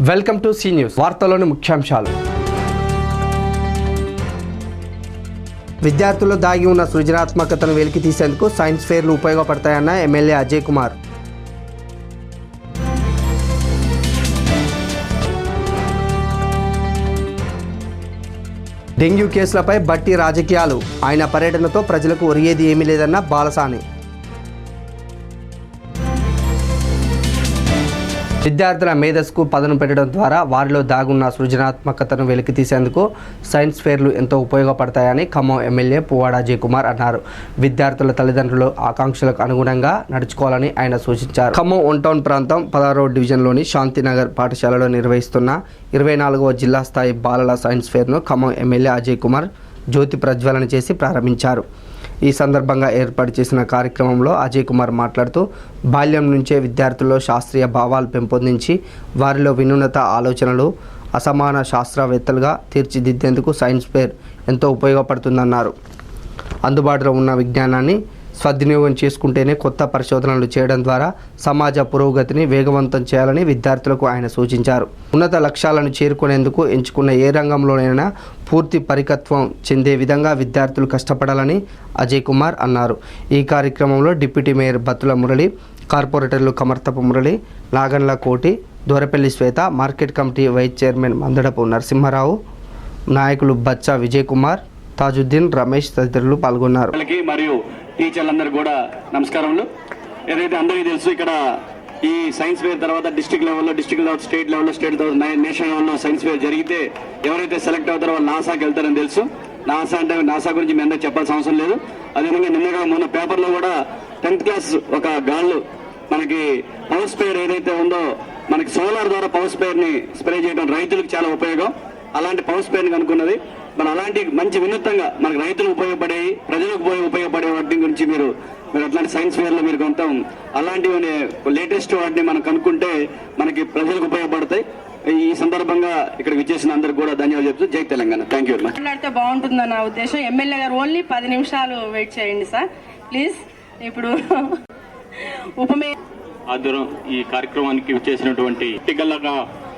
Welcome to C news. వార్తల్లోని ముఖ్యాంశాలు. విద్యార్థుల్లో దాగి ఉన్న సృజనాత్మకతను వెలికి తీసేందుకు సైన్స్ ఫెయిర్లు ఉపయోగపడతాయన్న ఎమ్మెల్యే అజయ్ కుమార్. డెంగ్యూ కేసులపై బట్టి రాజకీయాలు, ఆయన పర్యటనతో ప్రజలకు ఒరిగేది ఏమీ లేదన్న బాలసాని. విద్యార్థుల మేధస్సుకు పదును పెట్టడం ద్వారా వారిలో దాగున్న సృజనాత్మకతను వెలికితీసేందుకు సైన్స్ ఫెయిర్లు ఎంతో ఉపయోగపడతాయని ఖమ్మం ఎమ్మెల్యే పువ్వాడ అజయ్ కుమార్ అన్నారు. విద్యార్థుల తల్లిదండ్రులు ఆకాంక్షలకు అనుగుణంగా నడుచుకోవాలని ఆయన సూచించారు. ఖమ్మం వన్ టౌన్ ప్రాంతం 16వ డివిజన్లోని శాంతినగర్ పాఠశాలలో నిర్వహిస్తున్న 24వ జిల్లా స్థాయి బాలల సైన్స్ ఫెయిర్ను ఖమ్మం ఎమ్మెల్యే అజయ్ కుమార్ జ్యోతి ప్రజ్వలన చేసి ప్రారంభించారు. ఈ సందర్భంగా ఏర్పాటు చేసిన కార్యక్రమంలో అజయ్ కుమార్ మాట్లాడుతూ బాల్యం నుంచే విద్యార్థుల్లో శాస్త్రీయ భావాలు పెంపొందించి వారిలో వినూత్న ఆలోచనలు అసమాన శాస్త్రవేత్తలుగా తీర్చిదిద్దేందుకు సైన్స్ ఫెయిర్ ఎంతో ఉపయోగపడుతుందన్నారు. అందుబాటులో ఉన్న విజ్ఞానాన్ని సద్వినియోగం చేసుకుంటేనే కొత్త పరిశోధనలు చేయడం ద్వారా సమాజ పురోగతిని వేగవంతం చేయాలని విద్యార్థులకు ఆయన సూచించారు. ఉన్నత లక్ష్యాలను చేరుకునేందుకు ఎంచుకున్న ఏ రంగంలోనైనా పూర్తి పరిపక్వం చెందే విధంగా విద్యార్థులు కష్టపడాలని అజయ్ కుమార్ అన్నారు. ఈ కార్యక్రమంలో డిప్యూటీ మేయర్ బత్తుల మురళి, కార్పొరేటర్లు Kamarthapu Murali, Naganla Koti, Dorapalli Shweta, market committee vice chairman Mandadapu Narasimharao, నాయకులు బచ్చా విజయ్ కుమార్, తాజుద్దీన్, రమేష్ తదితరులు పాల్గొన్నారు. మరియు టీచర్లందరూ కూడా నమస్కారములు. ఏదైతే అందరికీ తెలుసు, ఇక్కడ ఈ సైన్స్ ఫేర్ తర్వాత డిస్ట్రిక్ట్ లెవెల్లో, డిస్ట్రిక్ట్ తర్వాత స్టేట్ లెవెల్లో, స్టేట్ తర్వాత నేషనల్ లెవెల్లో సైన్స్ ఫేర్ జరిగితే ఎవరైతే సెలెక్ట్ అవుతారో వాళ్ళు నాసాకి వెళ్తారని తెలుసు. నాసా అంటే నాసా గురించి మీ అందరూ చెప్పాల్సిన అవసరం లేదు. అదేవిధంగా నిన్నగా మొన్న పేపర్లో కూడా 10th క్లాస్ ఒక గాళ్ళు మనకి పవర్ స్ప్రేయర్ ఏదైతే ఉందో, మనకి సోలార్ ద్వారా పవర్ స్ప్రేయర్ని స్ప్రే చేయడం రైతులకు చాలా ఉపయోగం. అలాంటి పవర్ స్ప్రేయర్ని కనుక్కున్నది. మన అలాంటి మంచి వినూత్నంగా మనకు రైతులకు ఉపయోగపడే, ప్రజలకు ఉపయోగపడే వాటి గురించి మీరు అట్లాంటి సైన్స్ ఫేర్లో మీరు కొంత అలాంటి లేటెస్ట్ వాటిని మనం కనుక్కుంటే మనకి ప్రజలకు ఉపయోగపడతాయి. ఈ సందర్భంగా ఇక్కడ విచ్చేసిన అందరికి కూడా ధన్యవాదాలు చెప్తూ జై Telangana. Thank you very much. మాట్లాడితే బాగుంటుందని నా ఉద్దేశం. ఎమ్మెల్యే గారు ఓన్లీ 10 నిమిషాలు వెయిట్ చేయండి సార్ ప్లీజ్. ఇప్పుడు ఆధ్వర్యం ఈ కార్యక్రమానికి విచ్చేసినటువంటి వ్యక్తిగతంగా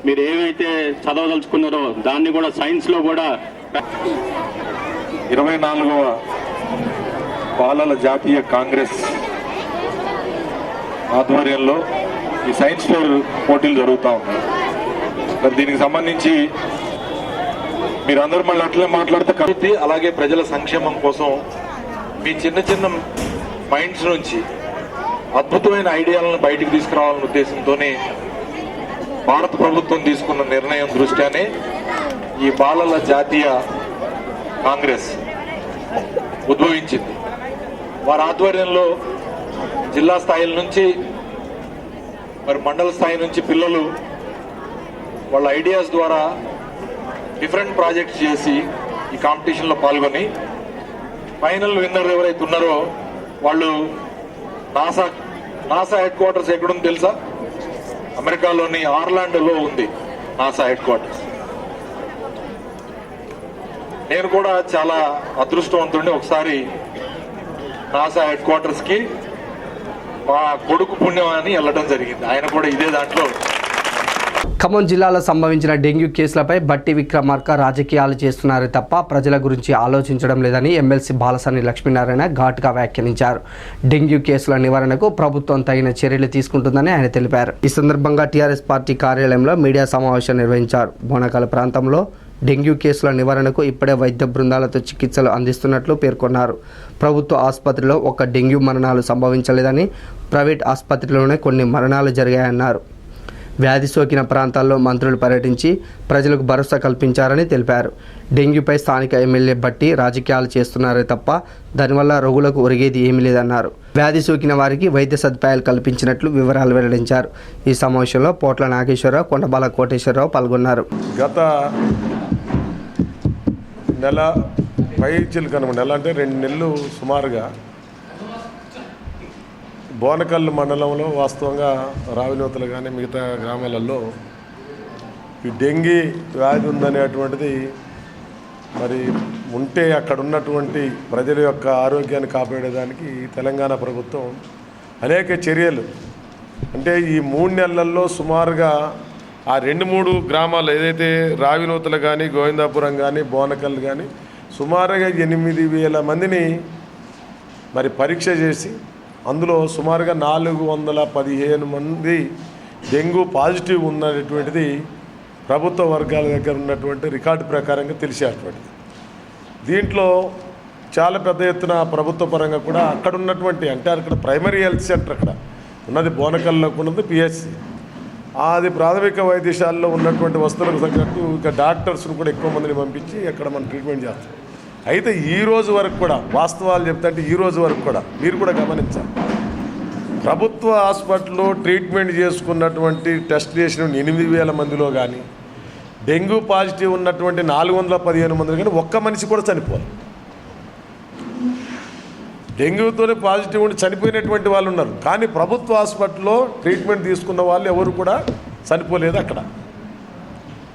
మీరు ఏమైతే చదవదలుచుకున్నారో దాన్ని కూడా సైన్స్ లో కూడా 24వ బాలల జాతీయ కాంగ్రెస్ ఆధ్వర్యంలో ఈ సైన్స్ ఫేర్ పోటీలు జరుగుతూ ఉన్నాయి. మరి దీనికి సంబంధించి మీరందరూ మళ్ళీ అట్లే మాట్లాడితే కలిపి, అలాగే ప్రజల సంక్షేమం కోసం మీ చిన్న చిన్న మైండ్స్ నుంచి అద్భుతమైన ఐడియాలను బయటికి తీసుకురావాలనే ఉద్దేశంతోనే భారత ప్రభుత్వం తీసుకున్న నిర్ణయం దృష్ట్యానే ఈ బాలల జాతీయ కాంగ్రెస్ ఉద్భవించింది. వారి ఆధ్వర్యంలో జిల్లా స్థాయిల నుంచి మరి మండల స్థాయి నుంచి పిల్లలు వాళ్ళ ఐడియాస్ ద్వారా డిఫరెంట్ ప్రాజెక్ట్స్ చేసి ఈ కాంపిటీషన్లో పాల్గొని ఫైనల్ విన్నర్ ఎవరైతే ఉన్నారో వాళ్ళు నాసా హెడ్ క్వార్టర్స్ ఎక్కడుంది తెలుసా? అమెరికాలోని ఆర్లాండోలో ఉంది నాసా హెడ్ క్వార్టర్స్. నేను కూడా చాలా అదృష్టవంతుడిని. ఒకసారి నాసా హెడ్ క్వార్టర్స్ కి మా కొడుకు పుణ్యం అని వెళ్ళడం జరిగింది. ఆయన కూడా ఇదే దాంట్లో. ఖమ్మం జిల్లాలో సంభవించిన డెంగ్యూ కేసులపై బట్టి విక్రమార్క రాజకీయాలు చేస్తున్నారే తప్ప ప్రజల గురించి ఆలోచించడం లేదని ఎమ్మెల్సీ బాలసాని లక్ష్మీనారాయణ ఘాటుగా వ్యాఖ్యానించారు. డెంగ్యూ కేసుల నివారణకు ప్రభుత్వం తగిన చర్యలు తీసుకుంటుందని ఆయన తెలిపారు. ఈ సందర్భంగా టీఆర్ఎస్ పార్టీ కార్యాలయంలో మీడియా సమావేశం నిర్వహించారు. బోనకాల ప్రాంతంలో డెంగ్యూ కేసుల నివారణకు ఇప్పుడే వైద్య బృందాలతో చికిత్సలు అందిస్తున్నట్లు పేర్కొన్నారు. ప్రభుత్వ ఆసుపత్రిలో ఒక్క డెంగ్యూ మరణాలు సంభవించలేదని, ప్రైవేట్ ఆసుపత్రిలోనే కొన్ని మరణాలు జరిగాయన్నారు. వ్యాధి సోకిన ప్రాంతాల్లో మంత్రులు పర్యటించి ప్రజలకు భరోసా కల్పించారని తెలిపారు. డెంగ్యూపై స్థానిక ఎమ్మెల్యే బట్టి రాజకీయాలు చేస్తున్నారే తప్ప దానివల్ల రోగులకు ఒరిగేది ఏమీ లేదన్నారు. వ్యాధి సోకిన వారికి వైద్య సదుపాయాలు కల్పించినట్లు వివరాలు వెల్లడించారు. ఈ సమావేశంలో పోట్ల నాగేశ్వరరావు, కొండబాల కోటేశ్వరరావు పాల్గొన్నారు. గత నెల నెల అంటే 2 నెలలు సుమారుగా బోనకల్లు మండలంలో వాస్తవంగా రావినూతలు కానీ మిగతా గ్రామాలలో ఈ డెంగీ వ్యాధి ఉందనేటువంటిది మరి ఉంటే అక్కడ ఉన్నటువంటి ప్రజల యొక్క ఆరోగ్యాన్ని కాపాడేదానికి తెలంగాణ ప్రభుత్వం అనేక చర్యలు, అంటే ఈ 3 నెలల్లో సుమారుగా ఆ 2-3 గ్రామాలు ఏదైతే రావినూతలు కానీ గోవిందాపురం కానీ బోనకల్ కానీ సుమారుగా 8,000 మందిని మరి పరీక్ష చేసి అందులో సుమారుగా 415 మంది డెంగ్యూ పాజిటివ్ ఉన్నటువంటిది ప్రభుత్వ వర్గాల దగ్గర ఉన్నటువంటి రికార్డు ప్రకారంగా తెలిసేటువంటిది. దీంట్లో చాలా పెద్ద ఎత్తున ప్రభుత్వ పరంగా కూడా అక్కడ ఉన్నటువంటి అంటే అక్కడ ప్రైమరీ హెల్త్ సెంటర్ అక్కడ ఉన్నది బోనకల్లో ఉన్నది పిహెచ్సి, అది ప్రాథమిక వైద్యశాలలో ఉన్నటువంటి వస్తువులకు తగ్గట్టు ఇక డాక్టర్స్ను కూడా ఎక్కువ మందిని పంపించి అక్కడ మనం ట్రీట్మెంట్ చేస్తాం. అయితే ఈ రోజు వరకు కూడా వాస్తవాలు చెప్తే ఈ రోజు వరకు కూడా మీరు కూడా గమనించాలి, ప్రభుత్వ హాస్పిటల్లో ట్రీట్మెంట్ చేసుకున్నటువంటి టెస్ట్ చేసిన 8,000 మందిలో కానీ డెంగ్యూ పాజిటివ్ ఉన్నటువంటి 415 మందిలో కానీ ఒక్క మనిషి కూడా చనిపోరు. డెంగ్యూతోనే పాజిటివ్ ఉండి చనిపోయినటువంటి వాళ్ళు ఉన్నారు, కానీ ప్రభుత్వ హాస్పిటల్లో ట్రీట్మెంట్ తీసుకున్న వాళ్ళు ఎవరు కూడా చనిపోలేదు అక్కడ.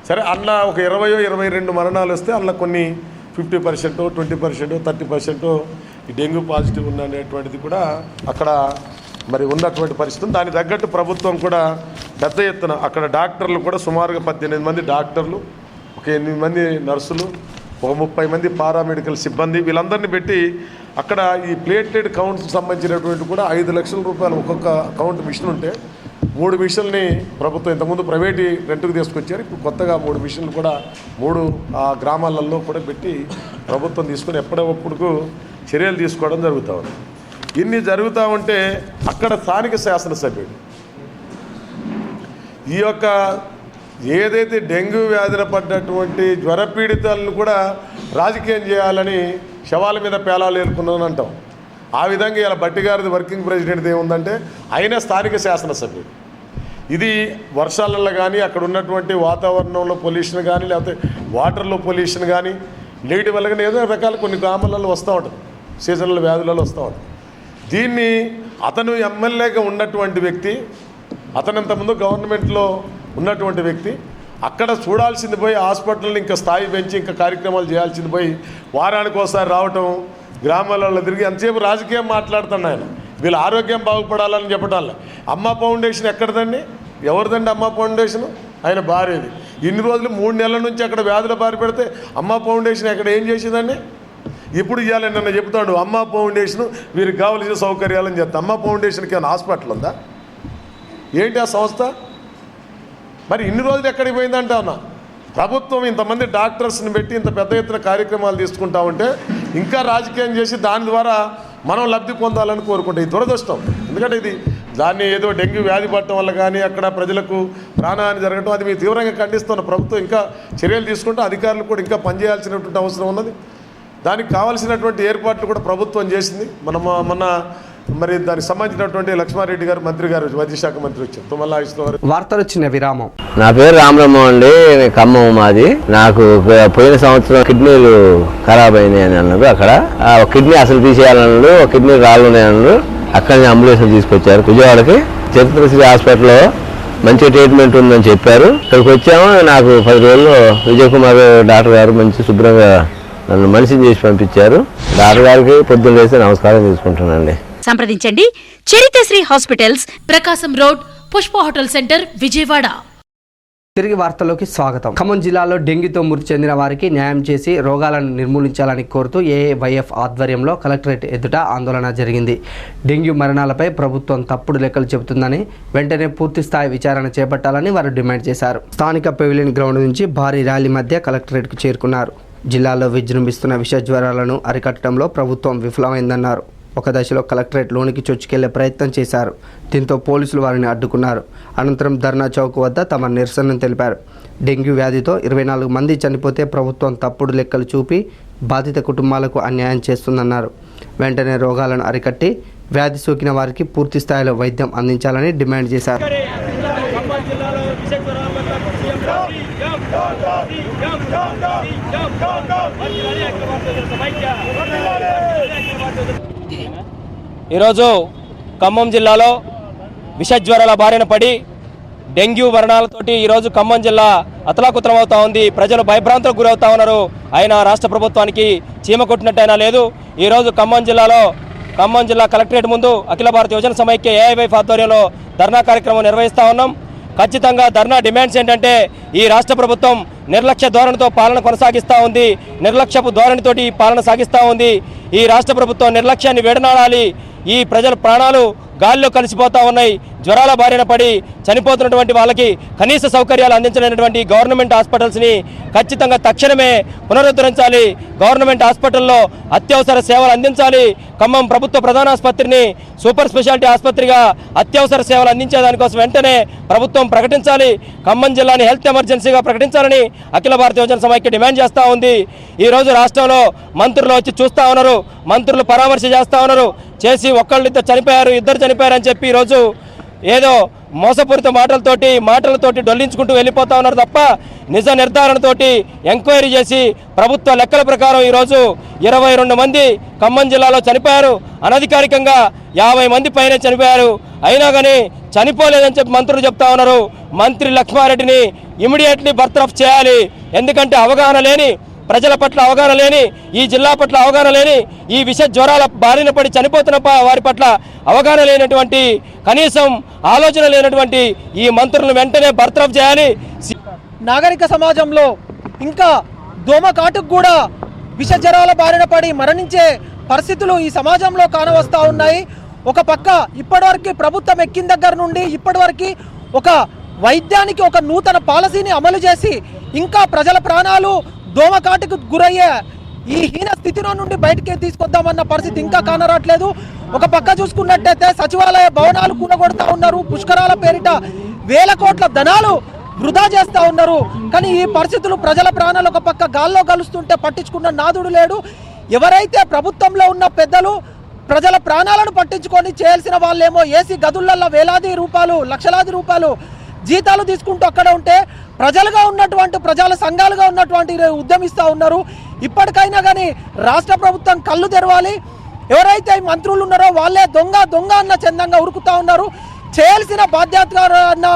సరే అన్న ఒక 20-22 మరణాలు వస్తే అందులో కొన్ని 50%, 20%, 30% ఈ డెంగ్యూ పాజిటివ్ ఉన్నటువంటిది కూడా అక్కడ మరి ఉన్నటువంటి పరిస్థితి. దానికి తగ్గట్టు ప్రభుత్వం కూడా పెద్ద ఎత్తున అక్కడ డాక్టర్లు కూడా సుమారుగా 18 మంది డాక్టర్లు, ఒక 8 మంది నర్సులు, ఒక 30 మంది పారామెడికల్ సిబ్బంది వీళ్ళందరినీ పెట్టి అక్కడ ఈ ప్లేటెడ్ కౌంట్స్కి సంబంధించినటువంటి కూడా 5 లక్షల రూపాయలు ఒక్కొక్క కౌంట్ మిషన్ ఉంటే 3 మిషన్లని ప్రభుత్వం ఇంతకుముందు ప్రైవేటు రెంట్కు తీసుకొచ్చారు. ఇప్పుడు కొత్తగా 3 మిషన్లు కూడా 3 గ్రామాలలో కూడా పెట్టి ప్రభుత్వం తీసుకొని ఎప్పటికప్పుడు చర్యలు తీసుకోవడం జరుగుతూ ఉంది. ఇన్ని జరుగుతూ ఉంటే అక్కడ స్థానిక శాసనసభ్యుడు ఈ యొక్క ఏదైతే డెంగ్యూ వ్యాధిన పడ్డటువంటి జ్వరపీడితాలను కూడా రాజకీయం చేయాలని శవాల మీద పేలాలు ఏలుకున్నాను అంటాం. ఆ విధంగా ఇలా బట్టి గారిది వర్కింగ్ ప్రెసిడెంట్ ఏముందంటే ఆయన స్థానిక శాసనసభ్యుడు. ఇది వర్షాలలో కానీ అక్కడ ఉన్నటువంటి వాతావరణంలో పొల్యూషన్ కానీ లేకపోతే వాటర్లో పొల్యూషన్ కానీ నీటి వల్ల కానీ ఏదో రకాల కొన్ని గ్రామాలలో వస్తూ ఉంటుంది, సీజనల్ వ్యాధులలో వస్తూ ఉంటుంది. దీన్ని అతను ఎమ్మెల్యేగా ఉన్నటువంటి వ్యక్తి, అతనంతకుముందు గవర్నమెంట్లో ఉన్నటువంటి వ్యక్తి అక్కడ చూడాల్సింది పోయి హాస్పిటల్ని ఇంకా స్థాయి పెంచి ఇంకా కార్యక్రమాలు చేయాల్సింది పోయి వారానికి ఒకసారి రావటం, గ్రామాలలో తిరిగి ఎంతసేపు రాజకీయం మాట్లాడుతున్నాను ఆయన. వీళ్ళ ఆరోగ్యం బాగుపడాలని చెప్పటాలే. అమ్మ ఫౌండేషన్ ఎక్కడదండి, ఎవరిదండి అమ్మ ఫౌండేషన్? ఆయన భార్యది. ఇన్ని రోజులు 3 నెలల నుంచి అక్కడ వ్యాధుల బారి పెడితే అమ్మ ఫౌండేషన్ అక్కడ ఏం చేసిందండి? ఇప్పుడు ఇవ్వాలని నన్ను చెప్తాడు అమ్మ ఫౌండేషన్ వీరికి కావలసిన సౌకర్యాలని చెప్తా. అమ్మ ఫౌండేషన్కి ఏమైనా హాస్పిటల్ ఉందా? ఏంటి ఆ సంస్థ? మరి ఇన్ని రోజులు ఎక్కడికి పోయిందంటా ఉన్నా. ప్రభుత్వం ఇంతమంది డాక్టర్స్ని పెట్టి ఇంత పెద్ద ఎత్తున కార్యక్రమాలు తీసుకుంటా ఉంటే ఇంకా రాజకీయం చేసి దాని ద్వారా మనం లబ్ధి పొందాలని కోరుకుంటే ఇది దురదృష్టం. ఎందుకంటే ఇది దాన్ని ఏదో డెంగ్యూ వ్యాధి పడటం వల్ల కానీ అక్కడ ప్రజలకు ప్రాణహాని జరగడం అది మేము తీవ్రంగా ఖండిస్తున్న. ప్రభుత్వం ఇంకా చర్యలు తీసుకుంటే అధికారులు కూడా ఇంకా పనిచేయాల్సినటువంటి అవసరం ఉన్నది. దానికి కావాల్సినటువంటి ఏర్పాట్లు కూడా ప్రభుత్వం చేసింది. మొన్న మరి దానికి సంబంధించినటువంటి లక్ష్మారెడ్డి గారు మంత్రి గారు వైద్యశాఖ మంత్రి వచ్చారు. తుమ్మల ఈశ్వర్ వార్తలు వచ్చిన విరామం. నా పేరు రామరామ అండి, ఖమ్మం మాది. నాకు పోయిన సంవత్సరం కిడ్నీలు ఖరాబ్ అయినాయి అని అన్నారు. అక్కడ కిడ్నీ అసలు తీసేయాలన్నారు, కిడ్నీ రాళ్ళు ఉన్నాయన్నారు. అక్కడనే అంబులెన్స్ తీసుకొచ్చారు విజయవాడకి. చరిత్రశ్రీ హాస్పిటల్లో మంచి ట్రీట్మెంట్ ఉందని చెప్పారు. ఇక్కడికి వచ్చాము. నాకు 10 రోజుల్లో విజయ్ కుమార్ డాక్టర్ గారు మంచి శుభ్రంగా నన్ను మనిషిని చేసి పంపించారు. డాక్టర్ గారికి పొద్దున్న లేసి నమస్కారం తీసుకుంటున్నానండి. సంప్రదించండి Charitrasri hospitals, Prakasam road, Pushpa hotel centre, Vijayawada. తిరిగి వార్తల్లోకి స్వాగతం. ఖమ్మం జిల్లాలో డెంగ్యూతో మృతి చెందిన వారికి న్యాయం చేసి రోగాలను నిర్మూలించాలని కోరుతూ ఏఏవైఎఫ్ ఆధ్వర్యంలో కలెక్టరేట్ ఎదుట ఆందోళన జరిగింది. డెంగ్యూ మరణాలపై ప్రభుత్వం తప్పుడు లెక్కలు చెబుతుందని, వెంటనే పూర్తిస్థాయి విచారణ చేపట్టాలని వారు డిమాండ్ చేశారు. స్థానిక పెవిలియన్ గ్రౌండ్ నుంచి భారీ ర్యాలీ మధ్య కలెక్టరేట్కు చేరుకున్నారు. జిల్లాలో విజృంభిస్తున్న విష జ్వరాలను అరికట్టడంలో ప్రభుత్వం విఫలమైందన్నారు. ఒక దశలో కలెక్టరేట్ లోనికి చొచ్చుకెళ్లే ప్రయత్నం చేశారు. దీంతో పోలీసులు వారిని అడ్డుకున్నారు. అనంతరం ధర్నా చౌక్ వద్ద తమ నిరసనను తెలిపారు. డెంగ్యూ వ్యాధితో 24 మంది చనిపోతే ప్రభుత్వం తప్పుడు లెక్కలు చూపి బాధిత కుటుంబాలకు అన్యాయం చేస్తుందన్నారు. వెంటనే రోగాలను అరికట్టి వ్యాధి సోకిన వారికి పూర్తి స్థాయిలో వైద్యం అందించాలని డిమాండ్ చేశారు. ఈరోజు ఖమ్మం జిల్లాలో విషజ్వరాల బారిన పడి డెంగ్యూ మరణాలతోటి ఈరోజు ఖమ్మం జిల్లా అతలాకుతలమవుతా ఉంది. ప్రజలు భయభ్రాంతులకు గురవుతా ఉన్నారు. అయినా రాష్ట్ర ప్రభుత్వానికి చీమ కొట్టినట్టయినా లేదు. ఈరోజు ఖమ్మం జిల్లా కలెక్టరేట్ ముందు అఖిల భారత యువజన సమైక్య ఏఐవైఎఫ్ ఆధ్వర్యంలో ధర్నా కార్యక్రమం నిర్వహిస్తూ ఉన్నాం. ఖచ్చితంగా ధర్నా డిమాండ్స్ ఏంటంటే ఈ రాష్ట్ర ప్రభుత్వం నిర్లక్ష్య ధోరణితో పాలన కొనసాగిస్తూ ఉంది, నిర్లక్ష్యపు ధోరణితోటి పాలన సాగిస్తూ ఉంది. ఈ రాష్ట్ర ప్రభుత్వం నిర్లక్ష్యాన్ని వేడనాడాలి. ఈ ప్రజల ప్రాణాలు గాల్లో కలిసిపోతూ ఉన్నాయి. జ్వరాల బారిన పడి చనిపోతున్నటువంటి వాళ్ళకి కనీస సౌకర్యాలు అందించలేనటువంటి గవర్నమెంట్ హాస్పిటల్స్ని ఖచ్చితంగా తక్షణమే పునరుద్ధరించాలి. గవర్నమెంట్ హాస్పిటల్లో అత్యవసర సేవలు అందించాలి. ఖమ్మం ప్రభుత్వ ప్రధాన ఆసుపత్రిని సూపర్ స్పెషాలిటీ ఆసుపత్రిగా అత్యవసర సేవలు అందించే దానికోసం వెంటనే ప్రభుత్వం ప్రకటించాలి. ఖమ్మం జిల్లాని హెల్త్ ఎమర్జెన్సీగా ప్రకటించాలని అఖిల భారత యువజన సమైక్య డిమాండ్ చేస్తూ ఉంది. ఈరోజు రాష్ట్రంలో మంత్రులు వచ్చి చూస్తూ ఉన్నారు, మంత్రులు పరామర్శ చేస్తూ ఉన్నారు. చేసి ఇద్దరు చనిపోయారు అని చెప్పి ఈరోజు ఏదో మోసపూరిత మాటలతోటి డొల్లించుకుంటూ వెళ్ళిపోతా ఉన్నారు తప్ప నిజ నిర్ధారణతోటి ఎంక్వైరీ చేసి ప్రభుత్వ లెక్కల ప్రకారం ఈరోజు 22 మంది ఖమ్మం జిల్లాలో చనిపోయారు. అనధికారికంగా 50 మంది పైనే చనిపోయారు. అయినా కానీ చనిపోలేదని చెప్పి మంత్రులు చెప్తా ఉన్నారు. మంత్రి లక్ష్మారెడ్డిని ఇమీడియట్లీ బర్తరఫ్ చేయాలి. ఎందుకంటే అవగాహన లేని, ప్రజల పట్ల అవగాహన లేని, ఈ జిల్లా పట్ల అవగాహన లేని, ఈ విష జ్వరాల బారిన పడి చనిపోతున్న వారి పట్ల అవగాహన లేనటువంటి, కనీసం ఆలోచన లేనటువంటి ఈ మంత్రులను వెంటనే బర్తరఫ్ చేయాలి. నాగరిక సమాజంలో ఇంకా దోమకాటుకు కూడా విష జ్వరాల బారిన పడి మరణించే పరిస్థితులు ఈ సమాజంలో కానవస్తూ ఉన్నాయి. ఒక పక్క ఇప్పటివరకు ప్రభుత్వం ఎక్కిన దగ్గర నుండి ఇప్పటివరకు ఒక వైద్యానికి ఒక నూతన పాలసీని అమలు చేసి ఇంకా ప్రజల ప్రాణాలు దోమకాటుకు గురయ్యే ఈ హీన స్థితిలో నుండి బయటికి తీసుకొద్దామన్న పరిస్థితి ఇంకా కానరాట్లేదు. ఒక పక్క చూసుకున్నట్టయితే సచివాలయ భవనాలు కూలగొడతా ఉన్నారు, పుష్కరాల పేరిట వేల కోట్ల ధనాలు వృధా చేస్తూ ఉన్నారు. కానీ ఈ పరిస్థితులు ప్రజల ప్రాణాలు ఒక పక్క గాల్లో కలుస్తుంటే పట్టించుకున్న నాదుడు లేడు. ఎవరైతే ప్రభుత్వంలో ఉన్న పెద్దలు ప్రజల ప్రాణాలను పట్టించుకొని చేయాల్సిన వాళ్ళేమో ఏసీ గదులల్లో వేలాది రూపాయలు, లక్షలాది రూపాయలు జీతాలు తీసుకుంటూ అక్కడ ఉంటే ప్రజలుగా ఉన్నటువంటి ప్రజల సంఘాలుగా ఉన్నటువంటి ఉద్యమిస్తూ ఉన్నారు. ఇప్పటికైనా కానీ రాష్ట్ర ప్రభుత్వం కళ్ళు తెరవాలి. ఎవరైతే మంత్రులు ఉన్నారో వాళ్ళే దొంగ అన్న చందంగా ఉరుకుతూ ఉన్నారు. చేయాల్సిన బాధ్యత అన్న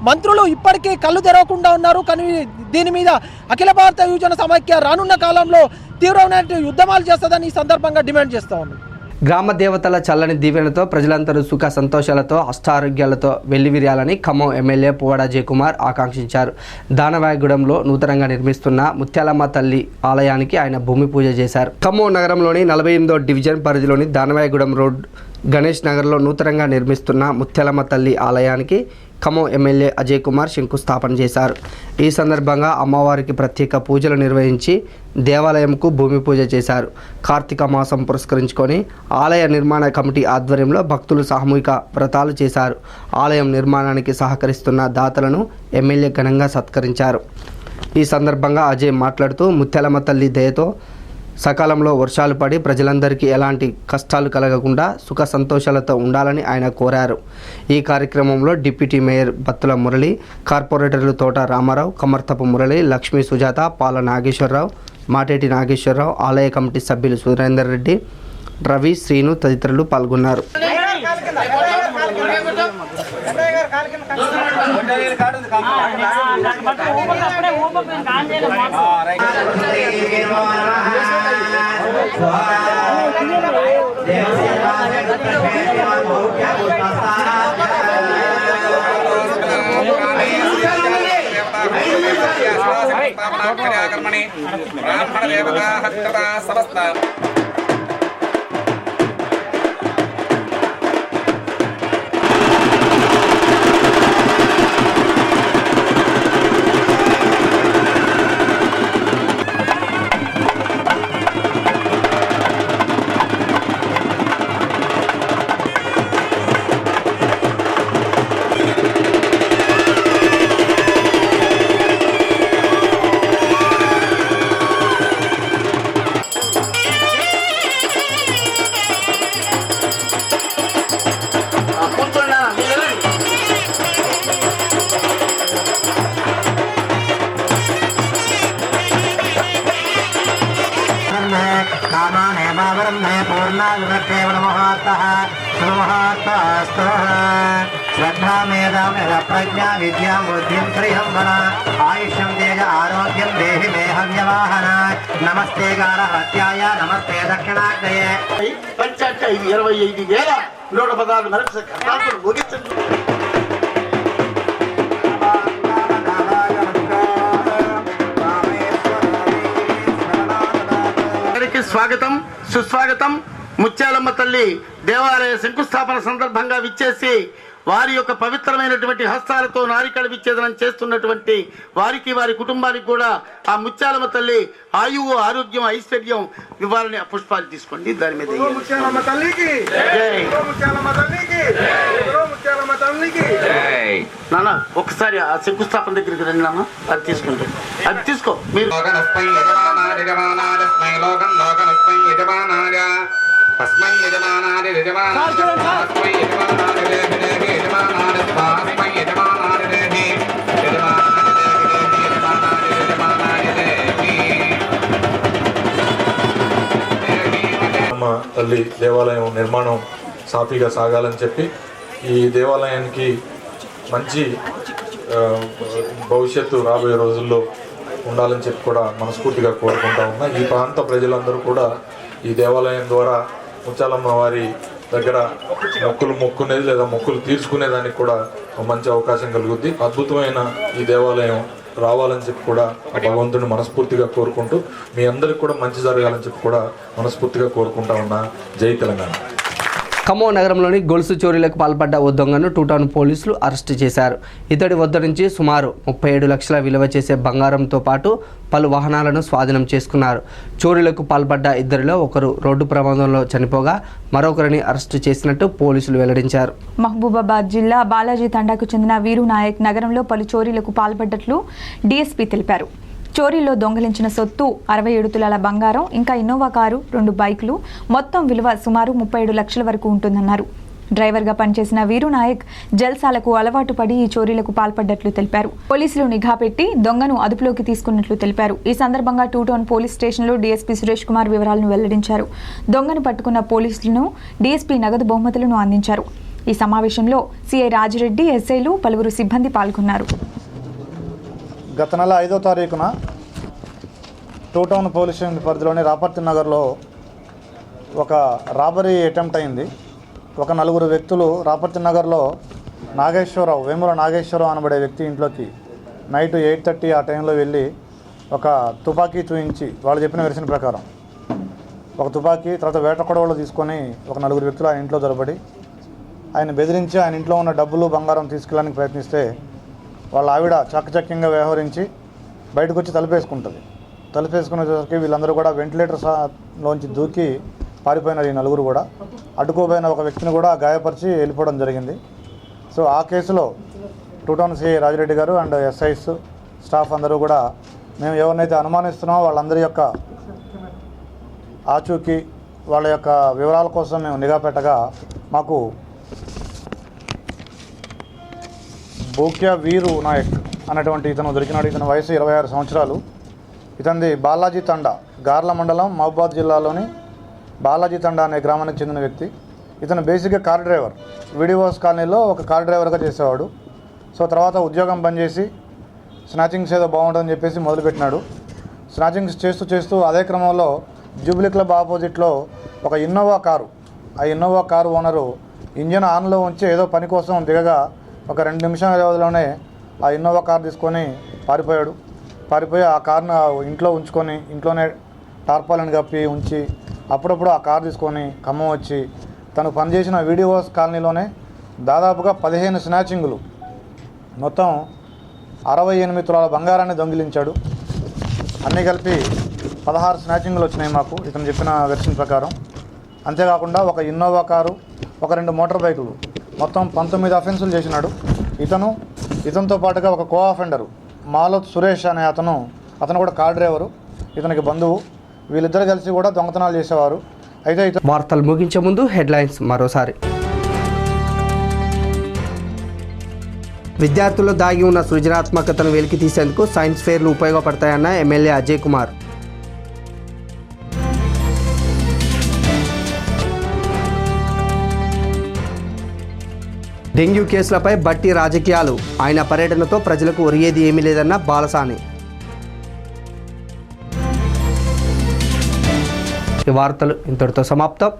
మంత్రులు ఇప్పటికీ కళ్ళు తెరవకుండా ఉన్నారు. కానీ దీని మీద అఖిల భారత యువజన సమైక్య రానున్న కాలంలో తీవ్రమైన ఉద్యమాలు చేస్తుందని ఈ సందర్భంగా డిమాండ్ చేస్తూ ఉన్నాం. గ్రామ దేవతల చల్లని దీవెనతో ప్రజలందరూ సుఖ సంతోషాలతో అష్టారోగ్యాలతో వెల్లివిరియాలని ఖమ్మం ఎమ్మెల్యే పువ్వాడ జయకుమార్ ఆకాంక్షించారు. దానవాయగూడెంలో నూతనంగా నిర్మిస్తున్న ముత్యాలమ్మ తల్లి ఆలయానికి ఆయన భూమి పూజ చేశారు. ఖమ్మం నగరంలోని 48వ డివిజన్ పరిధిలోని దానవాయగూడెం రోడ్ గణేష్ నగర్లో నూతనంగా నిర్మిస్తున్న ముత్యాలమ్మ తల్లి ఆలయానికి ఖమ్మం ఎమ్మెల్యే అజయ్ కుమార్ శంకుస్థాపన చేశారు. ఈ సందర్భంగా అమ్మవారికి ప్రత్యేక పూజలు నిర్వహించి దేవాలయంకు భూమి పూజ చేశారు. కార్తీక మాసం పురస్కరించుకొని ఆలయ నిర్మాణ కమిటీ ఆధ్వర్యంలో భక్తులు సామూహిక వ్రతాలు చేశారు. ఆలయం నిర్మాణానికి సహకరిస్తున్న దాతలను ఎమ్మెల్యే ఘనంగా సత్కరించారు. ఈ సందర్భంగా అజయ్ మాట్లాడుతూ ముత్యాలమ్మ తల్లి దయతో సకాలంలో వర్షాలు పడి ప్రజలందరికీ ఎలాంటి కష్టాలు కలగకుండా సుఖ సంతోషాలతో ఉండాలని ఆయన కోరారు. ఈ కార్యక్రమంలో డిప్యూటీ మేయర్ బత్తుల మురళి, కార్పొరేటర్లు తోట రామారావు, కమర్తపు మురళి, లక్ష్మీ సుజాత, పాల నాగేశ్వరరావు, మాటేటి నాగేశ్వరరావు, ఆలయ కమిటీ సభ్యులు సురేందర్ రెడ్డి, రవి, శ్రీను తదితరులు పాల్గొన్నారు. బ్రాహ్మణ దేవతా సమస్త श्रद्धा मेधा मेधा प्रज्ञा विद्या बुद्धि श्रियं वन आयुष्यं तेज आरोग्यं देहि मे हव्यवाहन नमस्ते गारहत्याय नमस्ते दक्षिणाग्नये पंचायत 25,114 నరక కథాలు ముగించండి. స్వాగతం సుస్వాగతం. ముత్యాలమ్మ తల్లి దేవాలయ శంకుస్థాపన సందర్భంగా విచ్చేసి వారి యొక్క పవిత్రమైనటువంటి హస్తాలతో నారికళ విచ్ఛేదనం చేస్తున్నటువంటి వారికి వారి కుటుంబానికి కూడా ఆ ముత్యాలమ్మ తల్లి ఆయువు ఆరోగ్యం ఐశ్వర్యం ఇవ్వాలని పుష్పాలు తీసుకోండి. దాని మీద నాన్న ఒకసారి ఆ శంకుస్థాపన దగ్గరికి రండి నాన్న. అది తీసుకుంటే అది తీసుకో మీరు. తల్లి దేవాలయం నిర్మాణం సాఫీగా సాగాలని చెప్పి ఈ దేవాలయానికి మంచి భవిష్యత్తు రాబోయే రోజుల్లో ఉండాలని చెప్పి కూడా మనస్ఫూర్తిగా కోరుకుంటా ఉన్నా. ఈ ప్రాంత ప్రజలందరూ కూడా ఈ దేవాలయం ద్వారా ముత్యాలమ్మ వారి దగ్గర మొక్కులు మొక్కునేది లేదా మొక్కులు తీర్చుకునేదానికి కూడా మంచి అవకాశం కలుగుద్ది. అద్భుతమైన ఈ దేవాలయం రావాలని చెప్పి కూడా భగవంతుని మనస్ఫూర్తిగా కోరుకుంటూ మీ అందరికి కూడా మంచి జరగాలని చెప్పి కూడా మనస్ఫూర్తిగా కోరుకుంటా ఉన్నా. జై తెలంగాణ. ఖమ్మం నగరంలోని గొలుసు చోరీలకు పాల్పడ్డ ఓ దొంగను టూటౌన్ పోలీసులు అరెస్టు చేశారు. ఇతడి వద్ద నుంచి సుమారు 37 లక్షల విలువ చేసే బంగారంతో పాటు పలు వాహనాలను స్వాధీనం చేసుకున్నారు. చోరీలకు పాల్పడ్డ ఇద్దరిలో ఒకరు రోడ్డు ప్రమాదంలో చనిపోగా మరొకరిని అరెస్టు చేసినట్టు పోలీసులు వెల్లడించారు. మహబూబాబాద్ జిల్లా బాలాజీ తండాకు చెందిన వీరు నాయక్ నగరంలో పలు చోరీలకు పాల్పడ్డట్లు డీఎస్పీ తెలిపారు. చోరీలో దొంగలించిన సొత్తు 67 తులాల బంగారం, ఇంకా ఇన్నోవా కారు, 2 బైకులు, మొత్తం విలువ సుమారు 37 లక్షల వరకు ఉంటుందన్నారు. డ్రైవర్గా పనిచేసిన వీరు నాయక్ జల్సాలకు అలవాటు పడి ఈ చోరీలకు పాల్పడ్డట్లు తెలిపారు. పోలీసులు నిఘా పెట్టి దొంగను అదుపులోకి తీసుకున్నట్లు తెలిపారు. ఈ సందర్భంగా టూటౌన్ పోలీస్ స్టేషన్లో డీఎస్పీ సురేష్ కుమార్ వివరాలను వెల్లడించారు. దొంగను పట్టుకున్న పోలీసులను డీఎస్పీ నగదు బహుమతులను అందించారు. ఈ సమావేశంలో సిఐ రాజిరెడ్డి, ఎస్ఐలు, పలువురు సిబ్బంది పాల్గొన్నారు. గత నెల 5వ తారీఖున టూటౌన్ పోలీస్ స్టేషన్ పరిధిలోని రాపర్తి నగర్లో ఒక రాబరీ అటెంప్ట్ అయింది. ఒక 4 వ్యక్తులు రాపర్తి నగర్లో నాగేశ్వరరావు, వేముల నాగేశ్వరరావు అనబడే వ్యక్తి ఇంట్లోకి నైట్ 8:30 ఆ టైంలో వెళ్ళి ఒక తుపాకీ చూయించి వాళ్ళు చెప్పిన వెర్షన్ ప్రకారం ఒక తుపాకీ, తర్వాత వేట కొడవలు తీసుకొని ఒక 4 వ్యక్తులు ఆయన ఇంట్లో దొరబడి ఆయన బెదిరించి ఆయన ఇంట్లో ఉన్న డబ్బులు బంగారం తీసుకెళ్ళడానికి ప్రయత్నిస్తే వాళ్ళ ఆవిడ చాకచక్యంగా వ్యవహరించి బయటకు వచ్చి తలుపేసుకుంటుంది. తలుపేసుకునేసరికి వీళ్ళందరూ కూడా వెంటిలేటర్లోంచి దూకి పారిపోయినారు. ఈ 4 కూడా అడ్డుకోబోయిన ఒక వ్యక్తిని కూడా గాయపరిచి వెళ్ళిపోవడం జరిగింది. సో ఆ కేసులో టూటౌన్ సిఐ రాజిరెడ్డి గారు అండ్ ఎస్ఐస్ స్టాఫ్ అందరూ కూడా మేము ఎవరినైతే అనుమానిస్తున్నామో వాళ్ళందరి యొక్క ఆచూకీ, వాళ్ళ యొక్క వివరాల కోసం మేము నిఘా పెట్టగా మాకు బోక్యా వీరు నాయక్ అనేటువంటి ఇతను దొరికినాడు. ఇతని వయసు 26 సంవత్సరాలు. ఇతనిది బాలాజీ తండా, గార్ల మండలం, మహబూబాద్ జిల్లాలోని బాలాజీ తండా అనే గ్రామానికి చెందిన వ్యక్తి. ఇతను బేసిక్గా కార్ డ్రైవర్, వీడియోస్ కాలనీలో ఒక కార్ డ్రైవర్గా చేసేవాడు. సో తర్వాత ఉద్యోగం బంద్ చేసి స్నాచింగ్స్ ఏదో బాగుంటుందని చెప్పేసి మొదలుపెట్టినాడు. స్నాచింగ్స్ చేస్తూ అదే క్రమంలో జూబ్లీ క్లబ్ ఆపోజిట్లో ఒక ఇన్నోవా కారు, ఆ ఇన్నోవా కారు ఓనరు ఇంజన్ ఆన్లో ఉంచి ఏదో పని కోసం దిగగా ఒక 2 నిమిషాల వ్యవధిలోనే ఆ ఇన్నోవా కార్ తీసుకొని పారిపోయి ఆ కార్ను ఇంట్లో ఉంచుకొని ఇంట్లోనే టార్పాలను కప్పి ఉంచి అప్పుడప్పుడు ఆ కార్ తీసుకొని ఖమ్మం వచ్చి తను పనిచేసిన వీడియోస్ కాలనీలోనే దాదాపుగా 15 స్నాచింగులు, మొత్తం 68 తులాల బంగారాన్ని దొంగిలించాడు. అన్నీ కలిపి 16 స్నాచింగులు వచ్చినాయి మాకు ఇతను చెప్పిన వెర్షన్ ప్రకారం. అంతేకాకుండా ఒక ఇన్నోవా కారు, ఒక 2 మోటార్ బైకులు, మొత్తం 19 అఫెన్సులు చేసినాడు. ఇతనితో పాటుగా ఒక కో అఫెండరు మాలోత్ సురేష్ అనే అతను కూడా కార్ డ్రైవరు, ఇతనికి బంధువు. వీళ్ళిద్దరు కలిసి కూడా దొంగతనాలు చేసేవారు. అయితే వార్తలు ముగించే ముందు హెడ్లైన్స్ మరోసారి. విద్యార్థుల్లో దాగి ఉన్న సృజనాత్మకతను వెలికి తీసేందుకు సైన్స్ ఫెయిర్లు ఉపయోగపడతాయన్న ఎమ్మెల్యే అజయ్ కుమార్. డెంగ్యూ కేసులపై బట్టి రాజకీయాలు, ఆయన పర్యటనతో ప్రజలకు ఒరిగేది ఏమీ లేదన్న బాలసాని. ఈ వార్తలు ఇంతటితో సమాప్తం.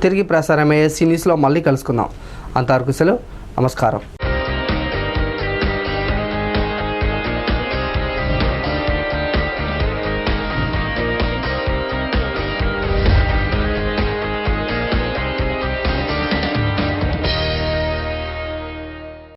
తిరిగి ప్రసారమయ్యే సినీస్లో మళ్ళీ కలుసుకుందాం. అంతవరకు సెలవు. నమస్కారం.